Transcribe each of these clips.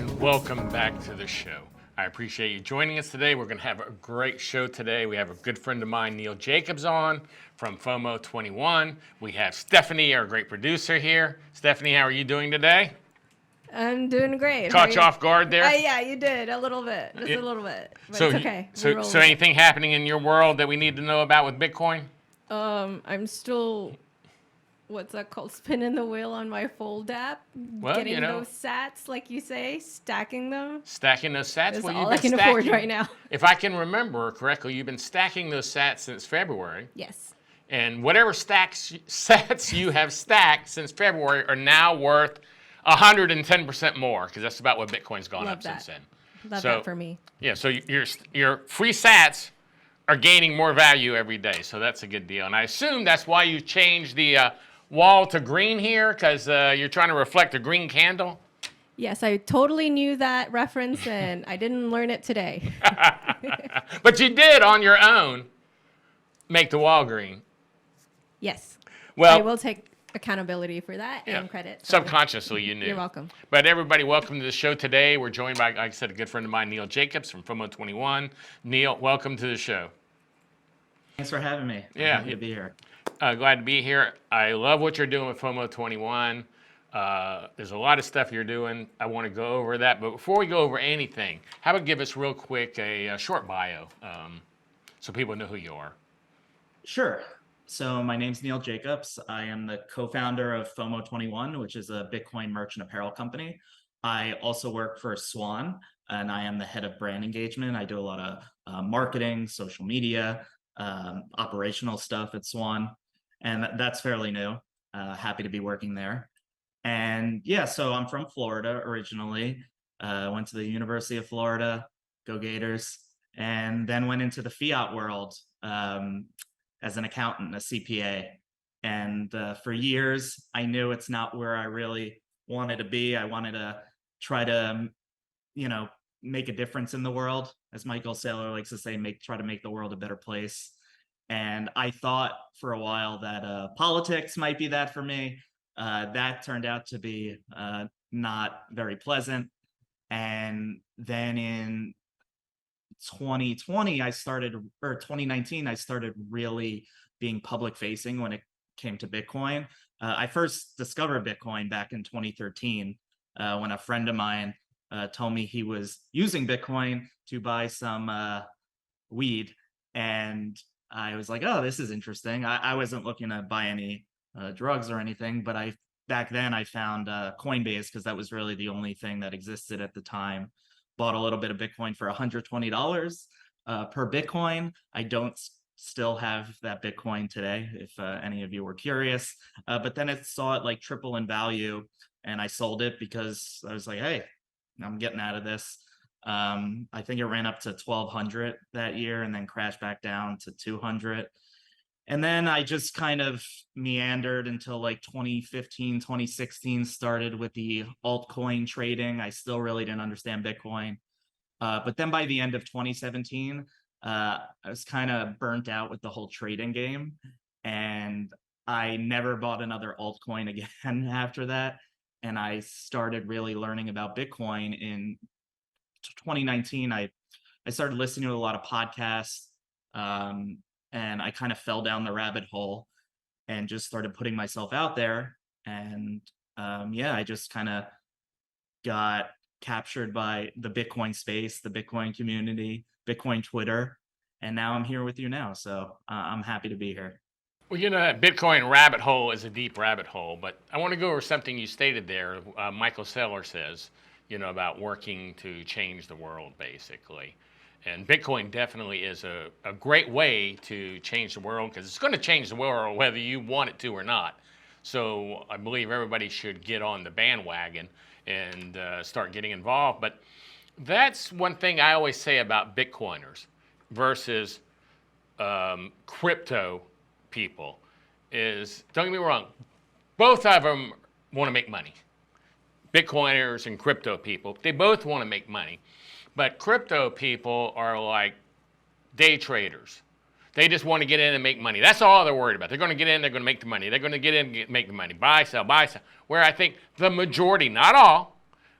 and welcome back to the show. I appreciate you joining us today. We're going to have a great show today. We have a good friend of mine, Neil Jacobs, on from FOMO 21. We have Stephanie, our great producer here. Stephanie, how are you doing today? I'm doing great. Caught you off guard there? Yeah, you did a little bit, just a little bit. But So, it's okay. So anything happening in your world that we need to know about with Bitcoin? I'm still, what's that called? Spinning the wheel on my Fold app, getting those sats, like you say, stacking them. Stacking those sats. That's all I can afford right now. If I can remember correctly, you've been stacking those sats since February. Yes. And whatever sats you have stacked since February are now worth 110% more, because that's about what Bitcoin's gone up since then. Love that for me. Yeah, so your free sats are gaining more value every day, so that's a good deal. And I assume that's why you changed the wall to green here, because you're trying to reflect a green candle? Yes, I totally knew that reference, and I didn't learn it today. But you did, on your own, make the wall green. Yes. Well, I will take accountability for that and credit. So subconsciously, you knew. You're welcome. But everybody, welcome to the show today. We're joined by, like I said, a good friend of mine, Neil Jacobs from FOMO 21. Neil, welcome to the show. Thanks for having me. Yeah. Happy to be here. Glad to be here. I love what you're doing with FOMO 21. There's a lot of stuff you're doing. I want to go over that. But before we go over anything, how about give us real quick a short bio so people know who you are? Sure. So my name's Neil Jacobs. I am the co-founder of FOMO 21, which is a Bitcoin merchant apparel company. I also work for Swan, and I am the head of brand engagement. I do a lot of marketing, social media, operational stuff at Swan, and that's fairly new. Happy to be working there. And yeah, so I'm from Florida originally. Went to the University of Florida, go Gators, and then went into the fiat world as an accountant, a CPA. And for years, I knew it's not where I really wanted to be. I wanted to try to, make a difference in the world. As Michael Saylor likes to say, try to make the world a better place. And I thought for a while that politics might be that for me. That turned out to be not very pleasant. And then in 2019, I started really being public facing when it came to Bitcoin. I first discovered Bitcoin back in 2013 when a friend of mine told me he was using Bitcoin to buy some weed. And I was like, oh, this is interesting. I wasn't looking to buy any drugs or anything, but back then I found Coinbase, because that was really the only thing that existed at the time. Bought a little bit of Bitcoin for $120 per Bitcoin. I don't still have that Bitcoin today, if any of you were curious. But then it saw it like triple in value, and I sold it because I was like, hey, I'm getting out of this. I think it ran up to 1,200 that year and then crashed back down to 200. And then I just kind of meandered until like 2015, 2016, started with the altcoin trading. I still really didn't understand Bitcoin. But then by the end of 2017, I was kind of burnt out with the whole trading game. And I never bought another altcoin again after that. And I started really learning about Bitcoin in 2019. I started listening to a lot of podcasts. And I kind of fell down the rabbit hole and just started putting myself out there. And I just kind of got captured by the Bitcoin space, the Bitcoin community, Bitcoin Twitter. And now I'm here with you now. So I'm happy to be here. Well, that Bitcoin rabbit hole is a deep rabbit hole, but I want to go over something you stated there. Michael Saylor says, about working to change the world, basically. And Bitcoin definitely is a great way to change the world, because it's going to change the world whether you want it to or not. So I believe everybody should get on the bandwagon and start getting involved. But that's one thing I always say about Bitcoiners versus crypto people is, don't get me wrong, both of them want to make money. Bitcoiners and crypto people, they both want to make money. But crypto people are like day traders. They just want to get in and make money. That's all they're worried about. They're going to get in, they're going to make the money. They're going to get in and make the money. Buy, sell, buy, sell. Where I think the majority, not all,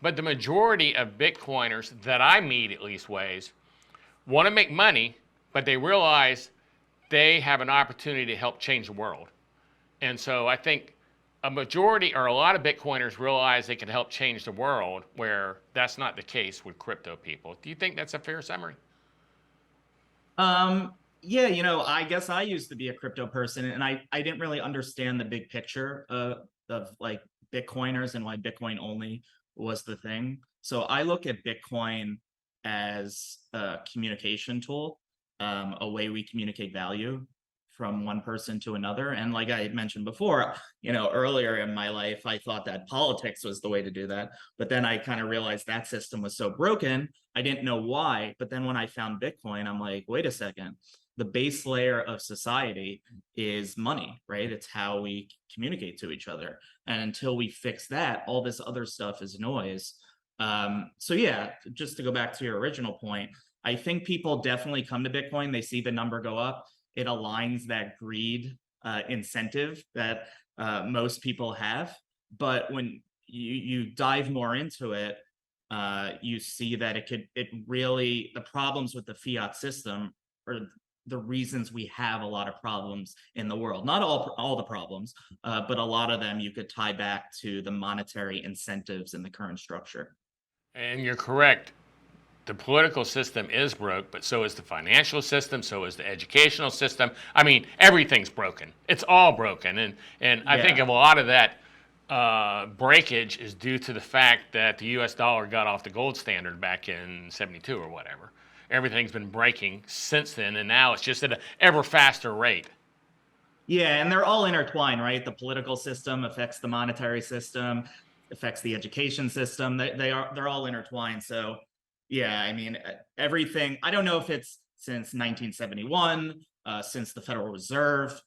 But the majority of Bitcoiners that I meet, at least ways, want to make money, but they realize they have an opportunity to help change the world. And so I think a majority or a lot of Bitcoiners realize they can help change the world, where that's not the case with crypto people. Do you think that's a fair summary? Yeah, I guess I used to be a crypto person, and I didn't really understand the big picture of like Bitcoiners and why Bitcoin only was the thing. So I look at Bitcoin as a communication tool, a way we communicate value from one person to another. And like I had mentioned before, earlier in my life, I thought that politics was the way to do that. But then I kind of realized that system was so broken. I didn't know why. But then when I found Bitcoin, I'm like, wait a second. The base layer of society is money, right? It's how we communicate to each other. And until we fix that, all this other stuff is noise. So yeah, just to go back to your original point, I think people definitely come to Bitcoin. They see the number go up. It aligns that greed incentive that most people have. But when you dive more into it, you see that the problems with the fiat system are the reasons we have a lot of problems in the world. Not all the problems, but a lot of them you could tie back to the monetary incentives in the current structure. And you're correct. The political system is broke, but so is the financial system, so is the educational system. I mean, everything's broken. It's all broken. And I think a lot of that breakage is due to the fact that the US dollar got off the gold standard back in 72 or whatever. Everything's been breaking since then, and now it's just at an ever faster rate. Yeah, and they're all intertwined, right? The political system affects the monetary system, affects the education system. They're all intertwined. So yeah, I mean, everything. I don't know if it's since 1971, since the Federal Reserve,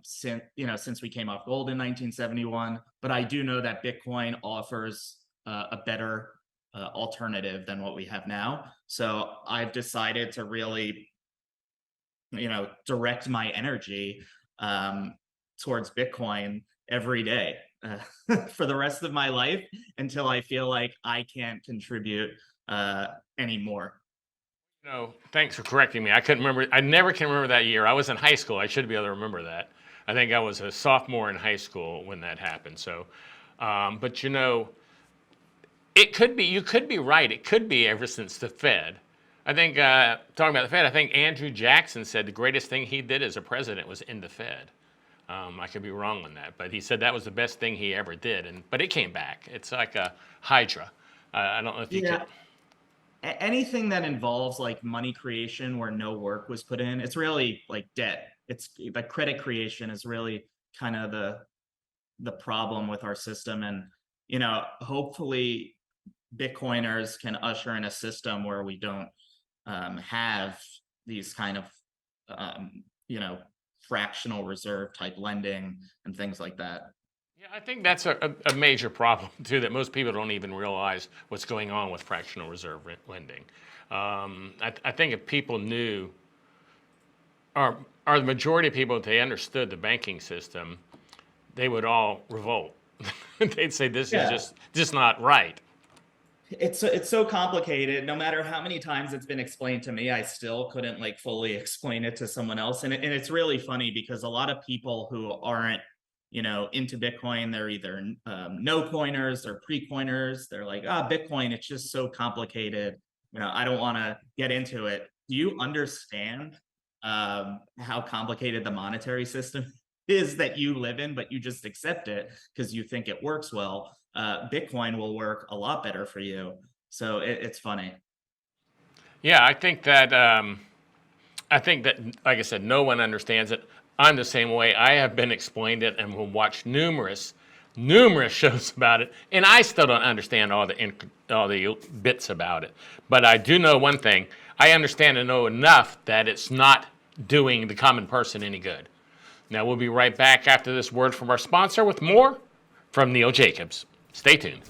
since we came off gold in 1971. But I do know that Bitcoin offers a better alternative than what we have now. So I've decided to really, direct my energy towards Bitcoin every day for the rest of my life until I feel like I can't contribute anymore. Thanks for correcting me. I couldn't remember. I never can remember that year. I was in high school. I should be able to remember that. I think I was a sophomore in high school when that happened. So, but it could be. You could be right. It could be ever since the Fed. I think talking about the Fed, I think Andrew Jackson said the greatest thing he did as a president was end the Fed. I could be wrong on that, but he said that was the best thing he ever did. But it came back. It's like a hydra. I don't know if you could. Anything that involves like money creation where no work was put in, it's really like debt. It's like credit creation is really kind of the problem with our system. And hopefully Bitcoiners can usher in a system where we don't have these kind of fractional reserve type lending and things like that. Yeah, I think that's a major problem too, that most people don't even realize what's going on with fractional reserve lending. I think if people knew, or the majority of people, if they understood the banking system, they would all revolt. They'd say this is just not right. It's so complicated. No matter how many times it's been explained to me, I still couldn't like fully explain it to someone else. And it's really funny because a lot of people who aren't into Bitcoin, they're either no coiners or pre-coiners. They're like, Bitcoin, it's just so complicated. I don't want to get into it. Do you understand how complicated the monetary system is that you live in, but you just accept it because you think it works well? Bitcoin will work a lot better for you. So it's funny. Yeah, I think that, like I said, no one understands it. I'm the same way. I have been explained it and will watch numerous shows about it, and I still don't understand all the bits about it. But I do know one thing. I understand and know enough that it's not doing the common person any good. Now, we'll be right back after this word from our sponsor with more from Neil Jacobs. Stay tuned.